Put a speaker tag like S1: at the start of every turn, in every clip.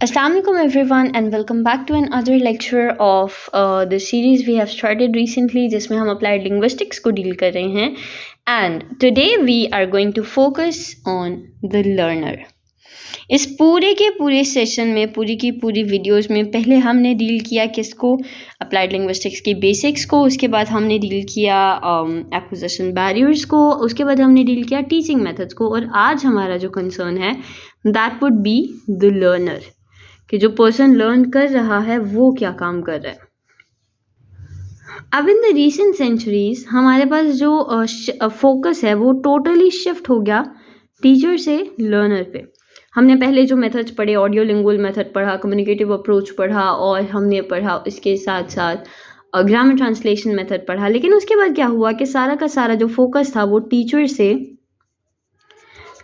S1: Assalamualaikum everyone and welcome back to another lecture of the series we have started recently जिसमें हम applied linguistics को deal कर रहे हैं and today we are going to focus on the learner. इस पूरे के पूरे सेशन में पूरी की पूरी वीडियोस में पहले हमने डील किया किसको अप्लाइड लिंग्विस्टिक्स की बेसिक्स को, उसके बाद हमने डील किया एक्विजिशन बैरियर्स को, उसके बाद हमने डील किया टीचिंग मेथड्स को और आज हमारा जो कंसर्न है that would be the learner कि जो पर्सन लर्न कर रहा है वो क्या काम कर रहा है. अब इन द रीसेंट सेंचुरीज हमारे पास जो फोकस है वो टोटली शिफ्ट हो गया टीचर से लर्नर पे. हमने पहले जो मेथड्स पढ़े, ऑडियो लिंगुअल मेथड पढ़ा, कम्युनिकेटिव अप्रोच पढ़ा और हमने पढ़ा इसके साथ साथ ग्रामर ट्रांसलेशन मेथड पढ़ा. लेकिन उसके बाद क्या हुआ कि सारा का सारा जो फोकस था वो टीचर से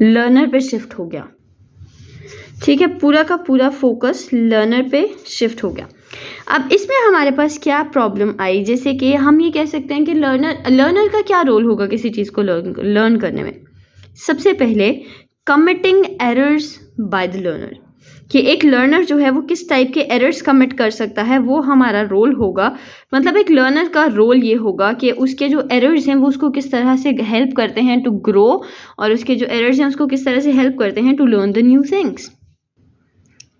S1: लर्नर पे शिफ्ट हो गया. ठीक है, पूरा का पूरा फोकस लर्नर पे शिफ्ट हो गया. अब इसमें हमारे पास क्या प्रॉब्लम आई, जैसे कि हम ये कह सकते हैं कि लर्नर का क्या रोल होगा किसी चीज़ को लर्न करने में. सबसे पहले committing errors by the learner, कि एक लर्नर जो है वो किस टाइप के एरर्स कमिट कर सकता है वो हमारा रोल होगा. मतलब एक लर्नर का रोल ये होगा कि उसके जो एरर्स हैं वो उसको किस तरह से हेल्प करते हैं टू ग्रो और उसके जो एरर्स हैं उसको किस तरह से हेल्प करते हैं to learn the new things.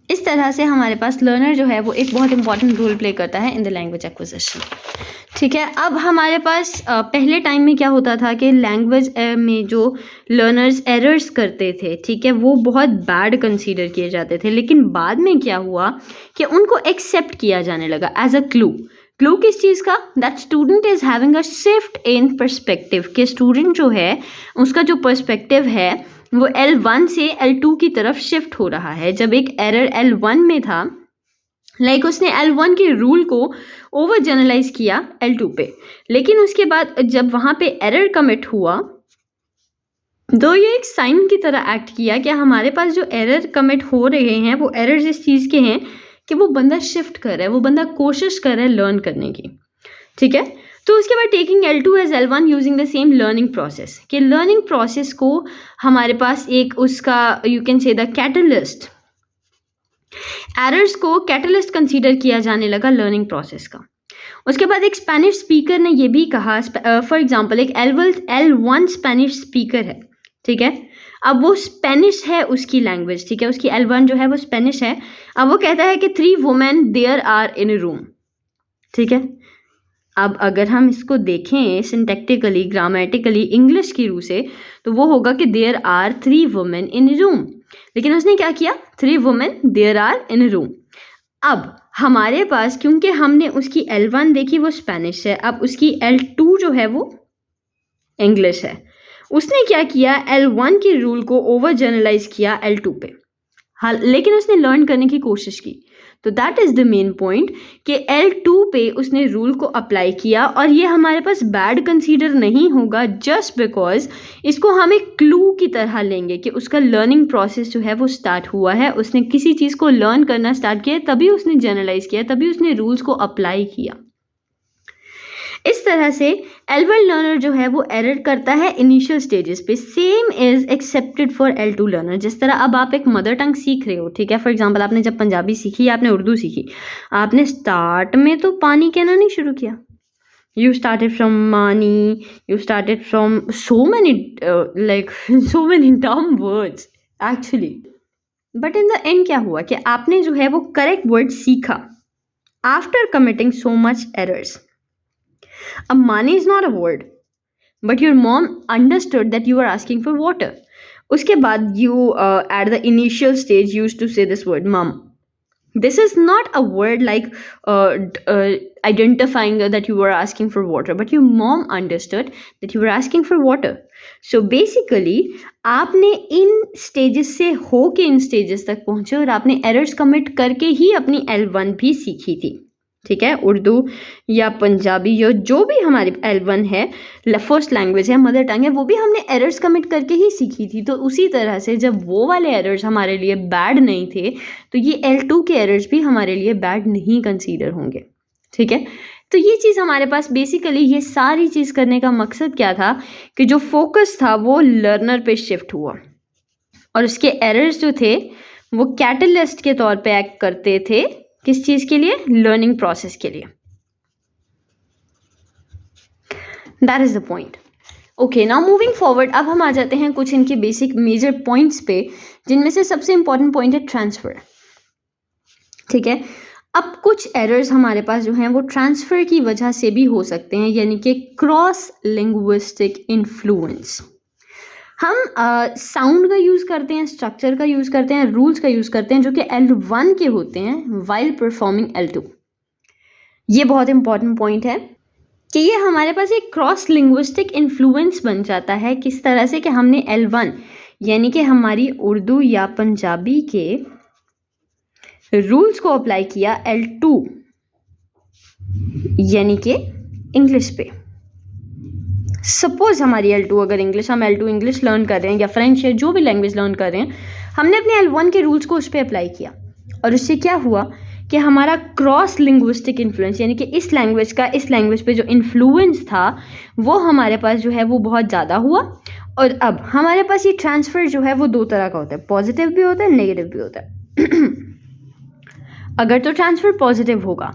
S1: इस तरह से हमारे पास लर्नर जो है वो एक बहुत इंपॉर्टेंट रोल प्ले करता है इन द लैंग्वेज एक्विजिशन. ठीक है, अब हमारे पास पहले टाइम में क्या होता था कि लैंग्वेज में जो लर्नर्स एरर्स करते थे, ठीक है, वो बहुत बैड कंसीडर किए जाते थे. लेकिन बाद में क्या हुआ कि उनको एक्सेप्ट किया जाने लगा एज अ क्लू किस चीज़ का, that student is having a shift in perspective, कि स्टूडेंट जो है उसका जो पर्सपेक्टिव है वो L1 से L2 की तरफ शिफ्ट हो रहा है. जब एक एरर L1 में था, लाइक उसने L1 के रूल को ओवर जनरलाइज किया L2 पे, लेकिन उसके बाद जब वहाँ पे एरर कमिट हुआ तो ये एक साइन की तरह एक्ट किया कि हमारे पास जो एरर कमिट हो रहे हैं वो एरर्स इस चीज़ के हैं कि वो बंदा शिफ्ट कर रहा है, वो बंदा कोशिश कर रहा है लर्न करने की. ठीक है, तो उसके बाद taking L2 as L1 using the same learning process, कि लर्निंग प्रोसेस को हमारे पास एक उसका you can say the catalyst, errors को कैटलिस्ट कंसीडर किया जाने लगा लर्निंग प्रोसेस का. उसके बाद एक स्पेनिश स्पीकर ने ये भी कहा, फॉर एग्जांपल एक L1 स्पेनिश स्पीकर है, ठीक है, अब वो स्पेनिश है उसकी लैंग्वेज, ठीक है, उसकी L1 जो है वो स्पेनिश है. अब वो कहता है कि 3 women there are in a room. ठीक है, अब अगर हम इसको देखें सिंटैक्टिकली ग्रामेटिकली इंग्लिश की रूह से तो वो होगा कि there are 3 women in room. लेकिन उसने क्या किया, 3 women there are in room. अब हमारे पास क्योंकि हमने उसकी L1 देखी वो स्पेनिश है, अब उसकी L2 जो है वो इंग्लिश है, उसने क्या किया L1 के रूल को ओवर जनरलाइज किया L2 पे. हाँ, लेकिन उसने लर्न करने की कोशिश की. तो that is the main point कि L2 पे उसने रूल को अप्लाई किया और ये हमारे पास बैड कंसीडर नहीं होगा जस्ट बिकॉज इसको हम एक क्लू की तरह लेंगे कि उसका लर्निंग प्रोसेस जो है वो स्टार्ट हुआ है, उसने किसी चीज़ को लर्न करना स्टार्ट किया, तभी उसने जनरलाइज किया, तभी उसने रूल्स को अप्लाई किया. इस तरह से L1 लर्नर जो है वो एरर करता है इनिशियल स्टेजेस पे. Same is accepted for L2 learner. जिस तरह अब आप एक मदर टंग सीख रहे हो, ठीक है, फॉर एग्जांपल आपने जब पंजाबी सीखी या आपने उर्दू सीखी, आपने स्टार्ट में तो पानी कहना नहीं शुरू किया. You started from money, you started from so many dumb words actually. But in the end क्या हुआ कि आपने जो है वो करेक्ट वर्ड सीखा after committing so much errors. Money is not a word, but your mom understood that you were asking for water. उसके बाद you at the initial stage used to say this word mom. This is not a word like identifying that you were asking for water, but your mom understood that you were asking for water. So basically आपने इन stages से हो के इन stages तक पहुँचे और आपने errors commit करके ही अपनी L1 भी सीखी थी. ठीक है, उर्दू या पंजाबी या जो भी हमारी L1 है, फर्स्ट लैंग्वेज है, मदर टंग है, वो भी हमने एरर्स कमिट करके ही सीखी थी. तो उसी तरह से जब वो वाले एरर्स हमारे लिए बैड नहीं थे तो ये L2 के एरर्स भी हमारे लिए बैड नहीं कंसीडर होंगे. ठीक है, तो ये चीज़ हमारे पास बेसिकली ये सारी चीज़ करने का मकसद क्या था कि जो फोकस था वो लर्नर पे शिफ्ट हुआ और उसके एरर्स जो थे वो कैटलिस्ट के तौर पे एक्ट करते थे। किस चीज़ के लिए? लर्निंग प्रोसेस के लिए। That is the point. Okay, now moving forward, अब हम आ जाते हैं कुछ इनके बेसिक मेजर पॉइंट्स पे, जिनमें से सबसे इंपॉर्टेंट पॉइंट है ट्रांसफर। ठीक है, अब कुछ एरर्स हमारे पास जो हैं वो ट्रांसफर की वजह से भी हो सकते हैं, यानी कि क्रॉस लिंग्विस्टिक इन्फ्लुएंस। हम साउंड का यूज़ करते हैं, स्ट्रक्चर का यूज़ करते हैं, रूल्स का यूज़ करते हैं जो कि L1 के होते हैं वाइल परफॉर्मिंग L2। ये बहुत इंपॉर्टेंट पॉइंट है कि ये हमारे पास एक क्रॉस लिंग्विस्टिक इन्फ्लुएंस बन जाता है। किस तरह से? कि हमने L1 यानी कि हमारी उर्दू या पंजाबी के रूल्स को अप्लाई किया L2 यानी कि इंग्लिश पे। सपोज हमारी L2 अगर इंग्लिश, हम L2 इंग्लिश लर्न कर रहे हैं या फ्रेंच या जो भी लैंग्वेज लर्न कर रहे हैं, हमने अपने L1 के रूल्स को उस पर अप्लाई किया और उससे क्या हुआ कि हमारा क्रॉस लिंग्विस्टिक इन्फ्लुएंस यानी कि इस लैंग्वेज का इस लैंग्वेज पे जो इन्फ्लुएंस था वो हमारे पास जो है वो बहुत ज़्यादा हुआ। और अब हमारे पास ये ट्रांसफ़र जो है वो दो तरह का होता है, पॉजिटिव भी होता है, नेगेटिव भी होता है। अगर तो ट्रांसफ़र पॉजिटिव होगा,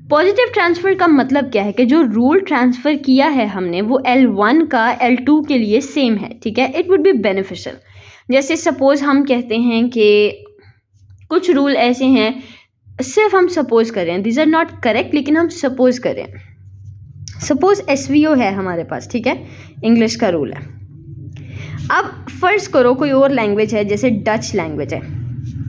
S1: पॉजिटिव ट्रांसफ़र का मतलब क्या है कि जो रूल ट्रांसफ़र किया है हमने वो L1 का L2 के लिए सेम है। ठीक है, इट वुड बी बेनिफिशियल। जैसे सपोज हम कहते हैं कि कुछ रूल ऐसे हैं, सिर्फ हम सपोज कर रहे हैं, दीज आर नॉट करेक्ट, लेकिन हम सपोज कर रहे हैं। सपोज SVO है हमारे पास, ठीक है, इंग्लिश का रूल है। अब फर्ज करो कोई और लैंग्वेज है, जैसे डच लैंग्वेज है,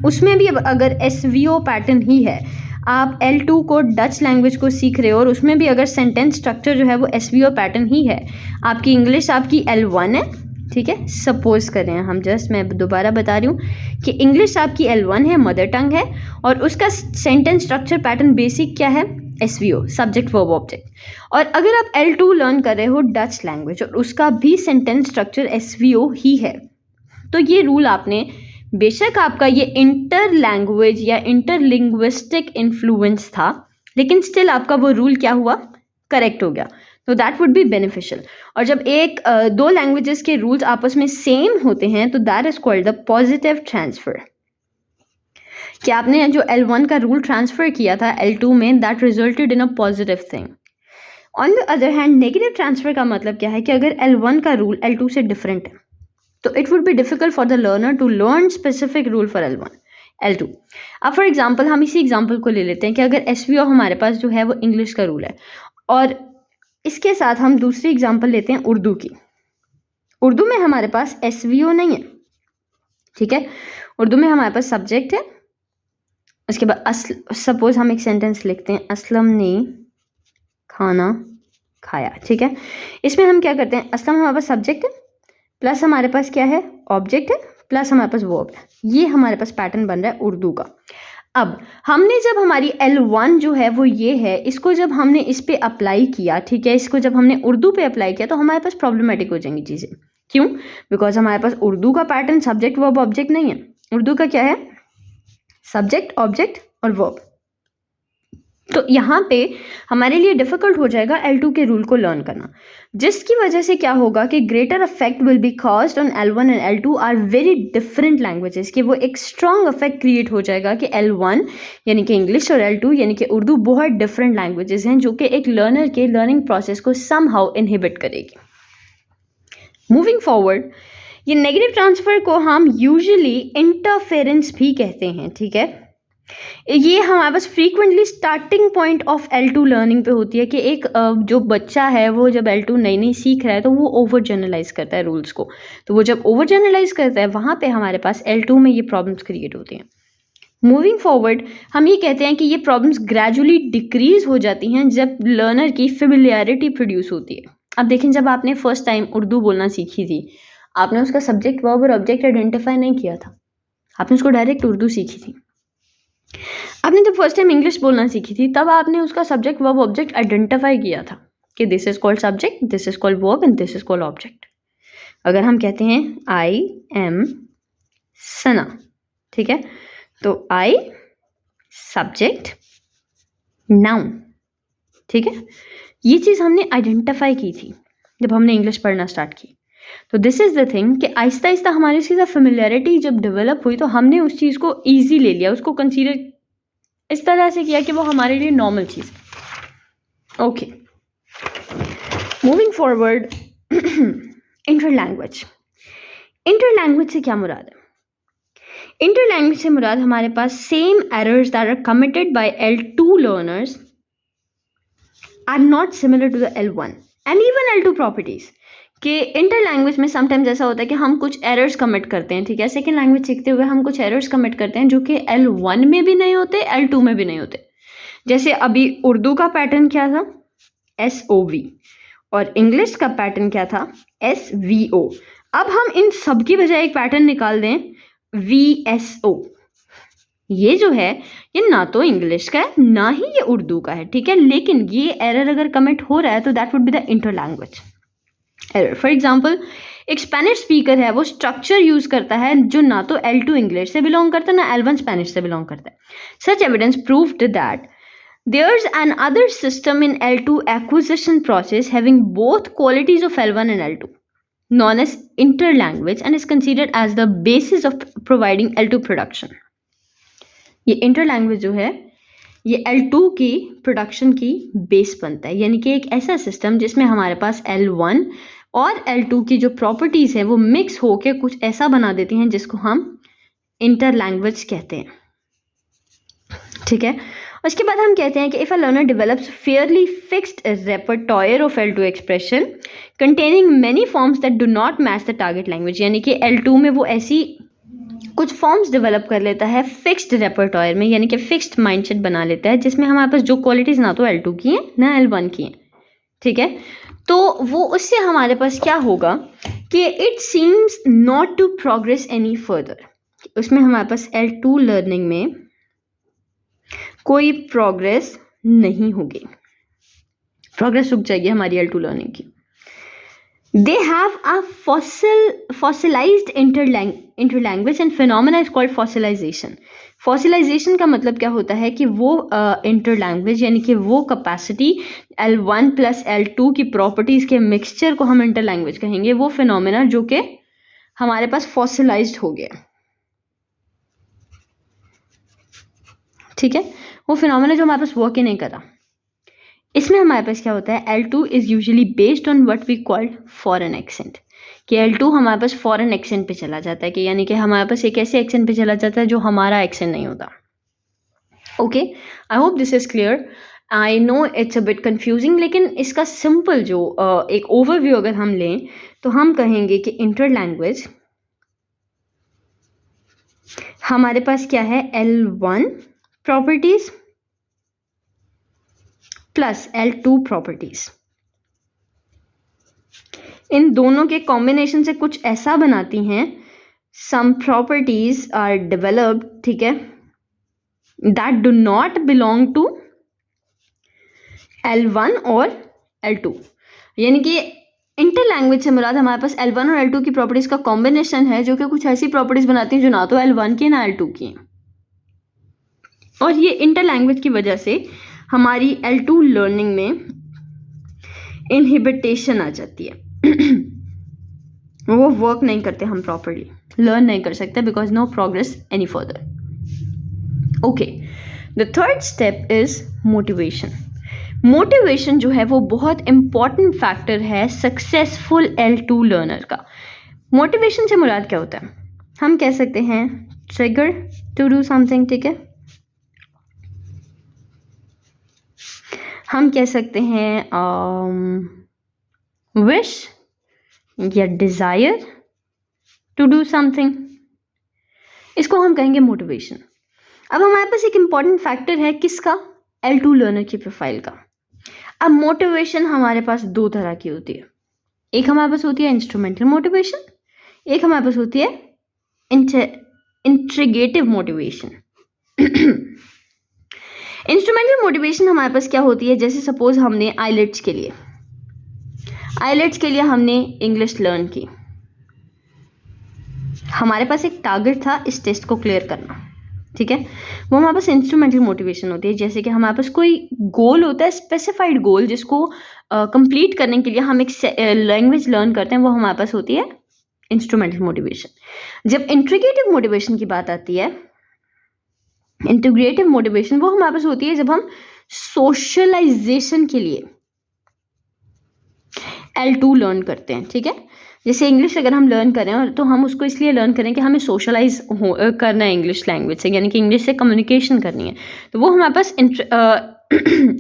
S1: उसमें भी अगर SVO पैटर्न ही है, आप L2 को डच लैंग्वेज को सीख रहे हो और उसमें भी अगर सेंटेंस स्ट्रक्चर जो है वो SVO पैटर्न ही है, आपकी इंग्लिश आपकी L1 है। ठीक है, सपोज कर रहे हैं हम, जस्ट मैं दोबारा बता रही हूँ कि इंग्लिश आपकी L1 है, मदर टंग है, और उसका सेंटेंस स्ट्रक्चर पैटर्न बेसिक क्या है? SVO, subject verb object. और अगर आप L2 लर्न कर रहे हो डच लैंग्वेज और उसका भी सेंटेंस स्ट्रक्चर SVO ही है, तो ये रूल आपने, बेशक आपका ये इंटर लैंग्वेज या इंटर लिंग्विस्टिक इन्फ्लुएंस था, लेकिन स्टिल आपका वो रूल क्या हुआ? करेक्ट हो गया। तो दैट वुड बी बेनिफिशियल। और जब दो लैंग्वेजेस के रूल्स आपस में सेम होते हैं तो that is called the positive transfer. कि आपने जो L1 का रूल ट्रांसफर किया था L2 में, that resulted in a positive thing. On the other hand negative transfer का मतलब क्या है कि अगर L1 का रूल L2 से डिफरेंट है तो it would be difficult for the learner to learn specific rule for L1 L2। अब फॉर एग्जाम्पल हम इसी एग्जाम्पल को ले लेते हैं कि अगर SVO हमारे पास जो है वो इंग्लिश का रूल है, और इसके साथ हम दूसरी एग्जाम्पल लेते हैं उर्दू की। उर्दू में हमारे पास SVO नहीं है। ठीक है, उर्दू में हमारे पास सब्जेक्ट है, उसके बाद सपोज हम एक सेंटेंस लिखते हैं, असलम ने खाना खाया। ठीक है, इसमें हम क्या करते हैं, असलम हमारे पास सब्जेक्ट है, प्लस हमारे पास क्या है? ऑब्जेक्ट है, प्लस हमारे पास वर्ब है। ये हमारे पास पैटर्न बन रहा है उर्दू का। अब हमने जब हमारी L1 जो है वो ये है, इसको जब हमने इस पे अप्लाई किया, ठीक है, इसको जब हमने उर्दू पे अप्लाई किया तो हमारे पास प्रॉब्लमेटिक हो जाएंगी चीज़ें। क्यों? बिकॉज हमारे पास उर्दू का पैटर्न सब्जेक्ट वर्ब ऑब्जेक्ट नहीं है। उर्दू का क्या है? सब्जेक्ट ऑब्जेक्ट और वर्ब। तो यहाँ पे हमारे लिए डिफिकल्ट हो जाएगा L2 के रूल को लर्न करना, जिसकी वजह से क्या होगा कि greater effect will be caused on L1 and L2 are very different languages. कि वो एक स्ट्रॉन्ग इफेक्ट क्रिएट हो जाएगा कि L1 यानी कि इंग्लिश और L2 यानी कि उर्दू बहुत डिफरेंट लैंग्वेजेस हैं, जो कि एक लर्नर के लर्निंग प्रोसेस को समहाउ इनहिबिट करेगी। मूविंग फॉरवर्ड, ये नेगेटिव ट्रांसफर को हम यूजुअली इंटरफेरेंस भी कहते हैं। ठीक है, ये हमारे पास frequently starting point of L2 learning पे होती है कि एक जो बच्चा है वो जब L2 नई नई सीख रहा है तो वो ओवर जनरलाइज करता है रूल्स को। तो वो जब ओवर जनरलाइज करता है वहाँ पे हमारे पास L2 में ये प्रॉब्लम्स क्रिएट होती हैं। मूविंग फॉरवर्ड, हम ये कहते हैं कि ये प्रॉब्लम्स ग्रेजुअली डिक्रीज हो जाती हैं जब लर्नर की फेमिलियरिटी प्रोड्यूस होती है। अब देखें, जब आपने फर्स्ट टाइम उर्दू बोलना सीखी थी, आपने उसका सब्जेक्ट वर्ब और ऑब्जेक्ट आइडेंटिफाई नहीं किया था, आपने उसको डायरेक्ट उर्दू सीखी थी। आपने जब फर्स्ट टाइम इंग्लिश बोलना सीखी थी तब आपने उसका सब्जेक्ट वर्ब ऑब्जेक्ट आइडेंटिफाई किया था कि this is called subject, this is called verb and this is called object. अगर हम कहते हैं आई एम सना, ठीक है, तो आई सब्जेक्ट नाउन। ठीक है, ये चीज़ हमने आइडेंटिफाई की थी जब हमने इंग्लिश पढ़ना स्टार्ट की। तो दिस इज़ द थिंग कि आहिस्ता आहिस्ता हमारे इसके साथ फेमिलियरिटी जब डेवलप हुई तो हमने उस चीज़ को ईजी ले लिया, उसको कंसीडर इस तरह से किया कि वो हमारे लिए नॉर्मल चीज़। Okay, moving forward, interlanguage. Interlanguage से क्या मुराद है? इंटर लैंग्वेज से मुराद हमारे पास same errors that are committed by L2 learners are not similar to the L1 and even L2 properties. कि इंटर लैंग्वेज में समटाइम्स ऐसा होता है कि हम कुछ एरर्स कमिट करते हैं, ठीक है, सेकेंड लैंग्वेज सीखते हुए हम कुछ एरर्स कमिट करते हैं जो कि L1 में भी नहीं होते, L2 में भी नहीं होते। जैसे अभी उर्दू का पैटर्न क्या था? SOV, और इंग्लिश का पैटर्न क्या था? SVO। अब हम इन सब की बजाय एक पैटर्न निकाल दें, VSO। ये जो है ये ना तो इंग्लिश का है ना ही ये उर्दू का है, ठीक है, लेकिन ये एरर अगर कमिट हो रहा है तो that would be the inter language error. For example, एक स्पेनिश स्पीकर है, वो स्ट्रक्चर यूज करता है जो ना तो L2 इंग्लिश से बिलोंग करता है ना L1 स्पेनिश से बिलोंग करता है। सच evidence proved that there's an other system in L2 acquisition process having both qualities of L1 and L2, known as interlanguage, and is considered as the basis of providing L2 production. ये interlanguage जो है ये L2 की production की base बनता है, यानी कि एक ऐसा सिस्टम जिसमें हमारे पास L1 और L2 की जो प्रॉपर्टीज हैं वो मिक्स होके कुछ ऐसा बना देती हैं जिसको हम इंटरलैंग्वेज कहते हैं, ठीक है। उसके बाद हम कहते हैं कि if a learner develops fairly fixed repertoire of L2 expression containing many forms that do not match the target language, यानी कि L2 में वो ऐसी कुछ फॉर्म्स डेवलप कर लेता है फिक्स्ड रेपर्टोयर में, यानी कि फिक्स्ड माइंडसेट बना लेता है जिसमें हमारे पास जो क्वालिटीज़ ना तो L2 की हैं ना L1 की हैं, ठीक है। तो वो उससे हमारे पास क्या होगा कि it seems not to progress any further, उसमें हमारे पास L2 लर्निंग में कोई प्रोग्रेस नहीं होगी, प्रोग्रेस रुक जाएगी हमारी L2 लर्निंग की। They have a fossilised interlanguage and phenomena is called fossilisation. Fossilisation का मतलब क्या होता है कि वो इंटरलैंग्वेज यानी कि वो कैपेसिटी L1 प्लस L2 की प्रॉपर्टीज़ के मिक्सचर को हम इंटरलैंग्वेज कहेंगे, वो फिनोमेना जो कि हमारे पास फॉसिलाइज्ड हो गया, ठीक है, वो फिनोमेना जो हमारे पास वर्क ही नहीं कर रहा। इसमें हमारे पास क्या होता है, L2 is usually based on what we called foreign accent, कि L2 हमारे पास फॉरेन एक्सेंट पे चला जाता है, कि यानी कि हमारे पास एक ऐसे एक्सेंट पे चला जाता है जो हमारा एक्सेंट नहीं होता। Okay, I hope this is clear. I know it's a bit confusing, लेकिन इसका सिंपल जो एक ओवरव्यू अगर हम लें तो हम कहेंगे कि इंटर लैंग्वेज हमारे पास क्या है, L1 properties plus L2 properties, इन दोनों के कॉम्बिनेशन से कुछ ऐसा बनाती हैं, सम प्रॉपर्टीज आर डेवलप्ड, ठीक है, that do not belong to L1 और L2, यानी कि इंटर लैंग्वेज से मुराद हमारे पास L1 और L2 की प्रॉपर्टीज का कॉम्बिनेशन है जो कि कुछ ऐसी प्रॉपर्टीज बनाती हैं जो ना तो L1 की ना L2 की हैं, और ये इंटर लैंग्वेज की वजह से हमारी L2 लर्निंग में इनहिबिटेशन आ जाती है, वो वर्क नहीं करते, हम प्रॉपर्ली लर्न नहीं कर सकते because no progress any further. Okay, the third step is motivation. Motivation जो है वो बहुत इंपॉर्टेंट फैक्टर है सक्सेसफुल L2 लर्नर का। मोटिवेशन से मुराद क्या होता है, हम कह सकते हैं ट्रिगर टू डू समथिंग, ठीक है, हम कह सकते हैं विश या डिज़ायर टू डू समथिंग, इसको हम कहेंगे मोटिवेशन। अब हमारे पास एक इम्पॉर्टेंट फैक्टर है किसका, L2 लर्नर की प्रोफाइल का। अब मोटिवेशन हमारे पास दो तरह की होती है, एक हमारे पास होती है इंस्ट्रूमेंटल मोटिवेशन, एक हमारे पास होती है इंट्रीगेटिव मोटिवेशन। इंस्ट्रूमेंटल मोटिवेशन हमारे पास क्या होती है, जैसे सपोज हमने आईलेट्स के लिए हमने इंग्लिश लर्न की, हमारे पास एक टारगेट था इस टेस्ट को क्लियर करना, ठीक है, वो हमारे पास इंस्ट्रूमेंटल मोटिवेशन होती है। जैसे कि हमारे पास कोई गोल होता है, स्पेसिफाइड गोल, जिसको कंप्लीट करने के लिए हम एक लैंग्वेज लर्न करते हैं, वो हमारे पास होती है इंस्ट्रूमेंटल मोटिवेशन। जब इंटीग्रेटिव मोटिवेशन की बात आती है, इंटीग्रेटिव मोटिवेशन वो हमारे पास होती है जब हम सोशलाइजेशन के लिए L2 लर्न करते हैं। ठीक है, जैसे इंग्लिश अगर हम लर्न करें तो हम उसको इसलिए लर्न करें कि हमें सोशलाइज करना है इंग्लिश लैंग्वेज से, यानी कि इंग्लिश से कम्युनिकेशन करनी है, तो वो हमारे पास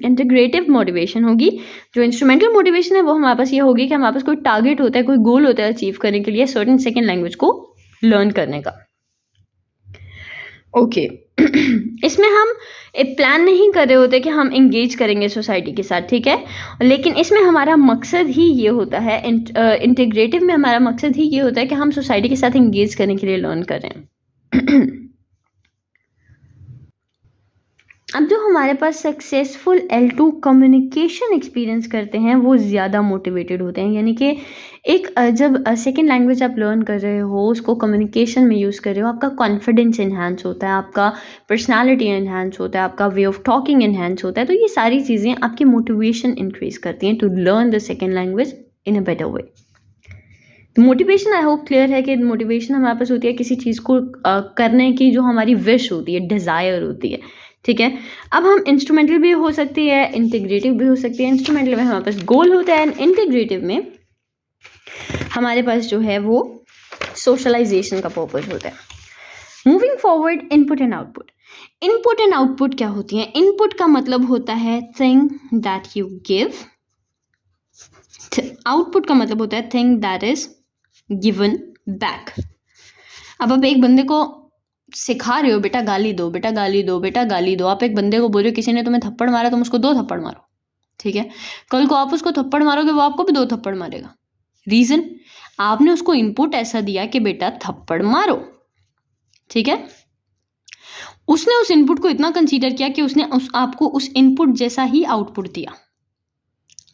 S1: इंटीग्रेटिव मोटिवेशन होगी। जो इंस्ट्रूमेंटल मोटिवेशन है वो हमारे पास ये होगी कि हमारे पास कोई टारगेट होता है, कोई गोल होता है अचीव करने के लिए सर्टेन सेकेंड लैंग्वेज को लर्न करने का। ओके इसमें हम एक प्लान नहीं कर रहे होते कि हम इंगेज करेंगे सोसाइटी के साथ, ठीक है, लेकिन इसमें हमारा मकसद ही ये होता है, इंटीग्रेटिव में हमारा मकसद ही ये होता है कि हम सोसाइटी के साथ इंगेज करने के लिए लर्न करें। अब जो हमारे पास सक्सेसफुल L2 कम्युनिकेशन एक्सपीरियंस करते हैं वो ज़्यादा मोटिवेटेड होते हैं, यानी कि एक जब सेकेंड लैंग्वेज आप लर्न कर रहे हो, उसको कम्युनिकेशन में यूज़ कर रहे हो, आपका कॉन्फिडेंस इन्हांस होता है, आपका पर्सनालिटी इन्हांस होता है, आपका वे ऑफ टॉकिंग इन्हांस होता है, तो ये सारी चीज़ें आपकी मोटिवेशन इंक्रीज करती हैं to learn the second language in a better way. Motivation I hope clear है कि मोटिवेशन हमारे पास होती है किसी चीज़ को करने की, जो हमारी विश होती है, डिज़ायर होती है, ठीक है। अब हम इंस्ट्रूमेंटल भी हो सकती है, इंटीग्रेटिव भी हो सकती है। इंस्ट्रूमेंटल में हमारे पास गोल होता है, इंटीग्रेटिव में हमारे पास जो है वो सोशलाइजेशन का पर्पस होता है। Moving forward, input and output. Input and output क्या होती है? इनपुट का मतलब होता है thing that you give, output का मतलब होता है thing that is given back. अब आप एक बंदे को सिखा रहे हो, बेटा गाली दो, बेटा गाली दो, बेटा गाली दो। आप एक बंदे को बोल रहे हो किसी ने तुम्हें थप्पड़ मारा, तुम उसको 2 थप्पड़ मारो, ठीक है। कल को आप उसको थप्पड़ मारोगे, वो आपको भी 2 थप्पड़ मारेगा। रीजन, आपने उसको इनपुट ऐसा दिया कि बेटा थप्पड़ मारो, ठीक है। उसने उस इनपुट को इतना कंसीडर किया कि उसने आपको उस इनपुट जैसा ही आउटपुट दिया,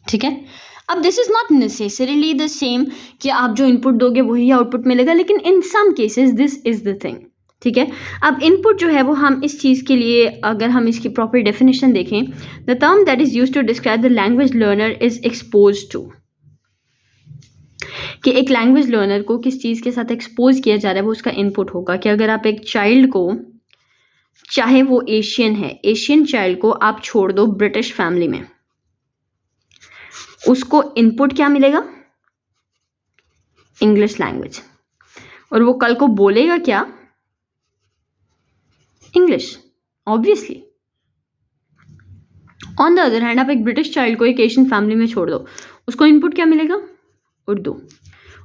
S1: ठीक है। अब this is not necessarily the same कि आप जो इनपुट दोगे वही आउटपुट मिलेगा, लेकिन in some cases this is the thing, ठीक है। अब इनपुट जो है वो हम इस चीज़ के लिए, अगर हम इसकी प्रॉपर डेफिनेशन देखें, the term that is used to describe the language learner is expose to, कि एक लैंग्वेज लर्नर को किस चीज़ के साथ एक्सपोज किया जा रहा है वो उसका इनपुट होगा। कि अगर आप एक चाइल्ड को, चाहे वो एशियन है, एशियन चाइल्ड को आप छोड़ दो ब्रिटिश फैमिली में, उसको इनपुट क्या मिलेगा? English language. और वो कल को बोलेगा क्या? English, obviously. On the other hand, आप एक ब्रिटिश चाइल्ड को एक एशियन फैमिली में छोड़ दो, उसको इनपुट क्या मिलेगा? उर्दू।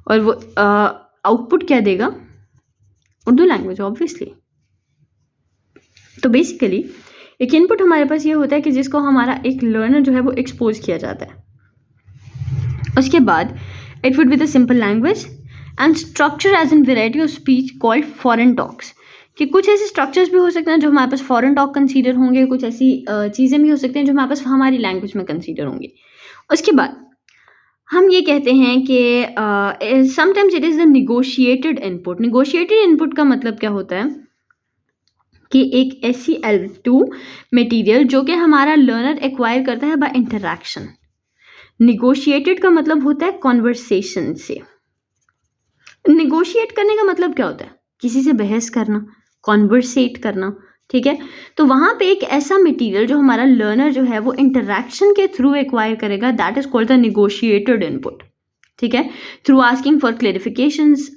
S1: और वो आउटपुट क्या देगा? Urdu language, obviously. तो बेसिकली एक इनपुट हमारे पास ये होता है कि जिसको हमारा एक लर्नर जो है वो एक्सपोज किया जाता है। उसके बाद it would be the simple language and structure as in variety of speech called foreign talks. कि कुछ ऐसे स्ट्रक्चर्स भी हो सकते हैं जो हमारे पास फॉरेन टॉक कंसीडर होंगे, कुछ ऐसी चीज़ें भी हो सकती हैं जो हमारे पास हमारी लैंग्वेज में कंसीडर होंगी। उसके बाद हम ये कहते हैं कि sometimes it is the negotiated input. Negotiated input का मतलब क्या होता है कि एक ऐसी L2 मटेरियल जो कि हमारा लर्नर एक्वायर करता है बाय इंटरैक्शन। निगोशिएटेड का मतलब होता है कॉन्वर्सेशन से। निगोशिएट करने का मतलब क्या होता है? किसी से बहस करना, कॉन्वर्सेट करना, ठीक है। तो वहाँ पे एक ऐसा मटेरियल जो हमारा लर्नर जो है वो इंटरैक्शन के थ्रू एक्वायर करेगा, that is called the negotiated input, ठीक है। Through asking for clarifications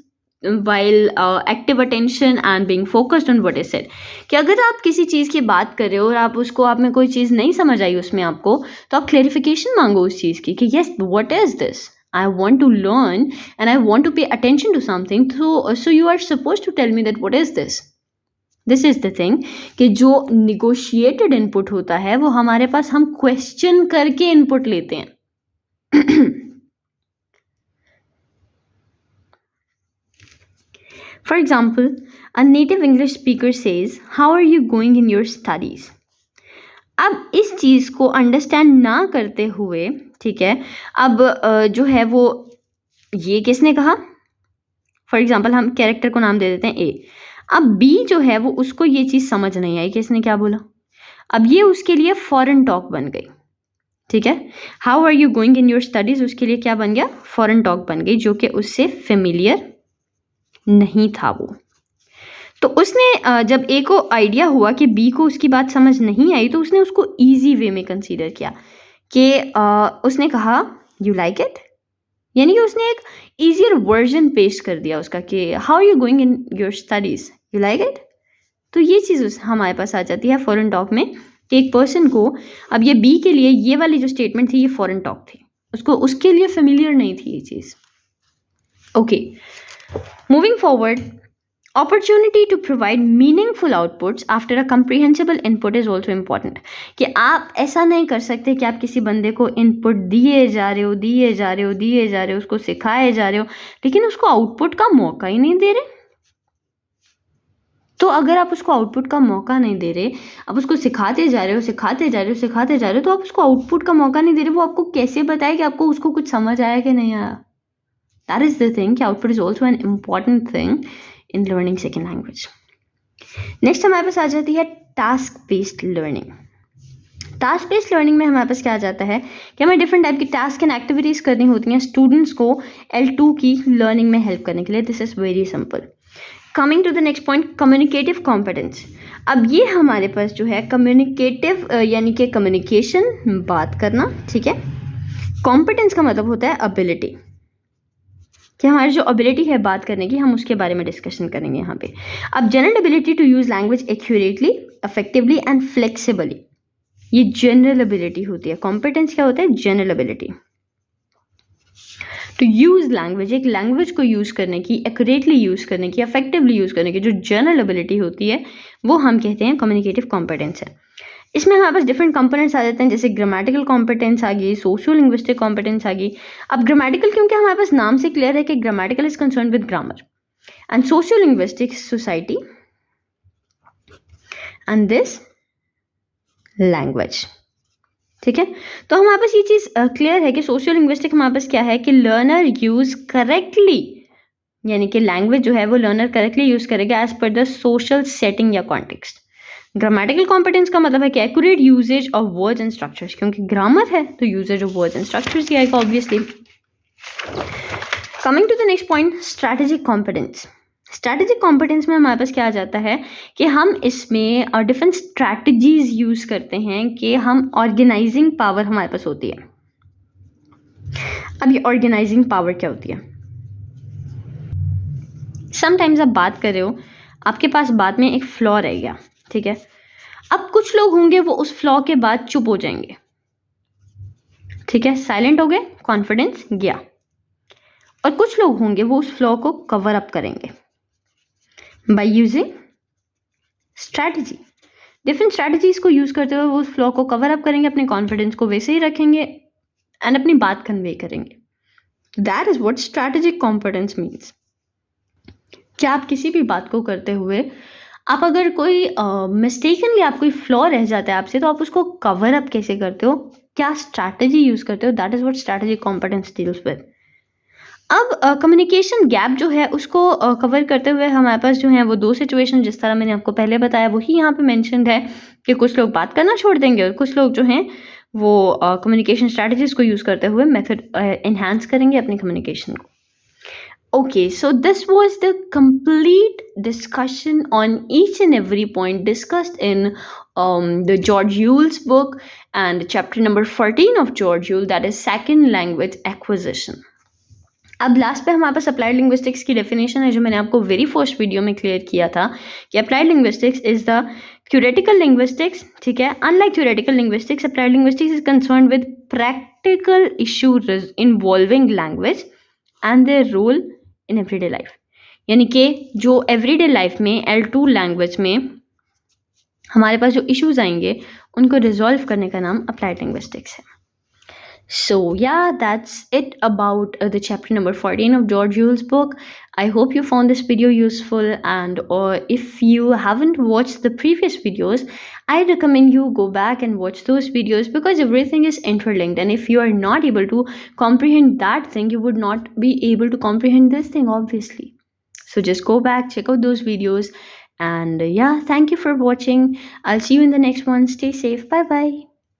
S1: while active attention and being focused on what is said। कि अगर आप किसी चीज़ की बात कर रहे हो और आप में कोई चीज़ नहीं समझ आई उसमें आपको, तो आप क्लेरिफिकेशन मांगो उस चीज़ की कि yes what is this, I want to learn and I want to pay attention to something, so you are supposed to tell me that what is this। This is the thing कि जो negotiated input होता है वो हमारे पास हम question करके input लेते हैं। For example, a native English speaker says, "How are you going in your studies?" अब इस चीज़ को अंडरस्टैंड ना करते हुए, ठीक है, अब जो है वो ये किसने कहा? फॉर एग्जाम्पल हम कैरेक्टर को नाम दे देते हैं ए। अब बी जो है वो उसको ये चीज़ समझ नहीं आई, किसने क्या बोला। अब ये उसके लिए फॉरेन टॉक बन गई, ठीक है। How are you going in your studies, उसके लिए क्या बन गया, फॉरेन टॉक बन गई, जो कि उससे फेमिलियर नहीं था वो। तो उसने जब ए को आइडिया हुआ कि बी को उसकी बात समझ नहीं आई, तो उसने उसको ईजी वे में कंसीडर किया कि उसने कहा यू लाइक इट, यानी कि उसने एक ईजियर वर्जन पेश कर दिया उसका कि how are you going in your studies, you like it. तो ये चीज़ हमारे पास आ जाती है फॉरेन टॉक में कि एक पर्सन को, अब ये बी के लिए ये वाली जो स्टेटमेंट थी ये फॉरेन टॉक थी, उसको उसके लिए फेमिलियर नहीं थी ये चीज़। Okay, moving forward, opportunity to provide meaningful outputs after a comprehensible input is also important। कि आप ऐसा नहीं कर सकते कि आप किसी बंदे को इनपुट दिए जा रहे हो, उसको सिखाए जा रहे हो, लेकिन उसको आउटपुट का मौका ही नहीं दे रहे। तो अगर आप उसको आउटपुट का मौका नहीं दे रहे, आप उसको सिखाते जा रहे हो, तो आप उसको आउटपुट का मौका नहीं दे रहे, वो आपको कैसे बताए कि आपको उसको कुछ समझ आया कि नहीं आया। दैट इज द थिंग कि output is also an important thing in learning second language. Next हमारे पास आ जाती है task based learning. Task based learning में हमारे पास क्या आ जाता है कि हमें डिफरेंट टाइप की टास्क एंड एक्टिविटीज़ करनी होती हैं स्टूडेंट्स को L2 की लर्निंग में हेल्प करने के लिए। This is very simple. Coming to the next point, communicative competence. अब ये हमारे पास जो है कम्युनिकेटिव यानी कि कम्युनिकेशन, बात करना, ठीक है। कॉम्पिटेंस का मतलब होता है एबिलिटी, कि हमारी जो एबिलिटी है बात करने की, हम उसके बारे में डिस्कशन करेंगे यहाँ पे। अब general ability to use language accurately, effectively and flexibly, ये जनरल एबिलिटी होती है। कॉम्पिटेंस क्या होता है, general ability to use language, एक लैंग्वेज को यूज करने की, एक्यूरेटली यूज करने की, इफेक्टिवली यूज करने की जो जनरल एबिलिटी होती है वो हम कहते हैं कम्युनिकेटिव कॉम्पिटेंस है। इसमें हमारे पास डिफरेंट कंपोनेंट्स आ जाते हैं, जैसे ग्रामेटिकल कॉम्पिटेंस आ गई, सोशियो लिंग्विस्टिक कॉम्पिटेंस आ गई। अब ग्रामेटिकल क्योंकि हमारे पास नाम से क्लियर है कि grammatical is concern with grammar, and socio linguistic society, and this language, ठीक है। तो हमारे पास ये चीज़ क्लियर है कि सोशियो लिंग्विस्टिक हमारे पास क्या है कि लर्नर यूज करेक्टली, यानी कि लैंग्वेज जो है वो लर्नर करेक्टली यूज करेगा as per the social setting या कॉन्टेक्स्ट। ग्रामेटिकल कॉम्पिटेंस का मतलब है कि accurate usage of words and structures, क्योंकि ग्रामर है तो usage of words and structures ही आएगा obviously. Coming to the next point, strategic competence. Strategic competence में हमारे पास क्या आ जाता है कि हम इसमें डिफरेंट स्ट्रैटेजीज यूज करते हैं कि हम ऑर्गेनाइजिंग पावर हमारे पास होती है। अब ये ऑर्गेनाइजिंग पावर क्या होती है, समटाइम्स आप बात कर रहे हो, आपके पास बात में एक फ्लॉ रह गया, ठीक है। अब कुछ लोग होंगे वो उस फ्लॉ के बाद चुप हो जाएंगे, ठीक है, साइलेंट हो गए, कॉन्फिडेंस गया। और कुछ लोग होंगे वो उस फ्लॉ को कवर अप करेंगे by using strategy. Different strategies को यूज करते हुए वो उस फ्लॉ को कवर अप करेंगे, अपने कॉन्फिडेंस को वैसे ही रखेंगे एंड अपनी बात कन्वे करेंगे। That is what strategic competence means. क्या आप किसी भी बात को करते हुए आप अगर कोई मिस्टेकनली आप कोई फ्लॉ रह जाता है आपसे, तो आप उसको कवर अप कैसे करते हो, क्या स्ट्रैटेजी यूज करते हो, that is what strategic competence deals with. अब कम्युनिकेशन गैप जो है उसको कवर करते हुए हमारे पास जो है वो दो सिचुएशन, जिस तरह मैंने आपको पहले बताया वही यहाँ पे मेंशन्ड है कि कुछ लोग बात करना छोड़ देंगे और कुछ लोग जो हैं वो कम्युनिकेशन स्ट्रैटेजीज को यूज़ करते हुए मेथड एनहांस करेंगे अपनी कम्युनिकेशन को। Okay, so this was the complete discussion on each and every point discussed in the George Yule's book and chapter number 14 of George Yule, that is second language acquisition. अब last पे हमारे पास applied linguistics की definition है जो मैंने आपको very first video में क्लियर किया था कि applied linguistics is the theoretical linguistics, ठीक है। Unlike theoretical linguistics, applied linguistics is concern with practical issue involving language and their role in everyday life, यानी कि जो एवरीडे लाइफ में L2 लैंग्वेज में हमारे पास जो इश्यूज आएंगे उनको रिजॉल्व करने का नाम अप्लाइड लिंग्विस्टिक्स है। So yeah, that's it about the chapter number 14 of George Yule's book. I hope you found this video useful, and if you haven't watched the previous videos, I recommend you go back and watch those videos because everything is interlinked, and if you are not able to comprehend that thing, you would not be able to comprehend this thing obviously. So just go back, check out those videos, and yeah, thank you for watching. I'll see you in the next one. Stay safe. Bye bye.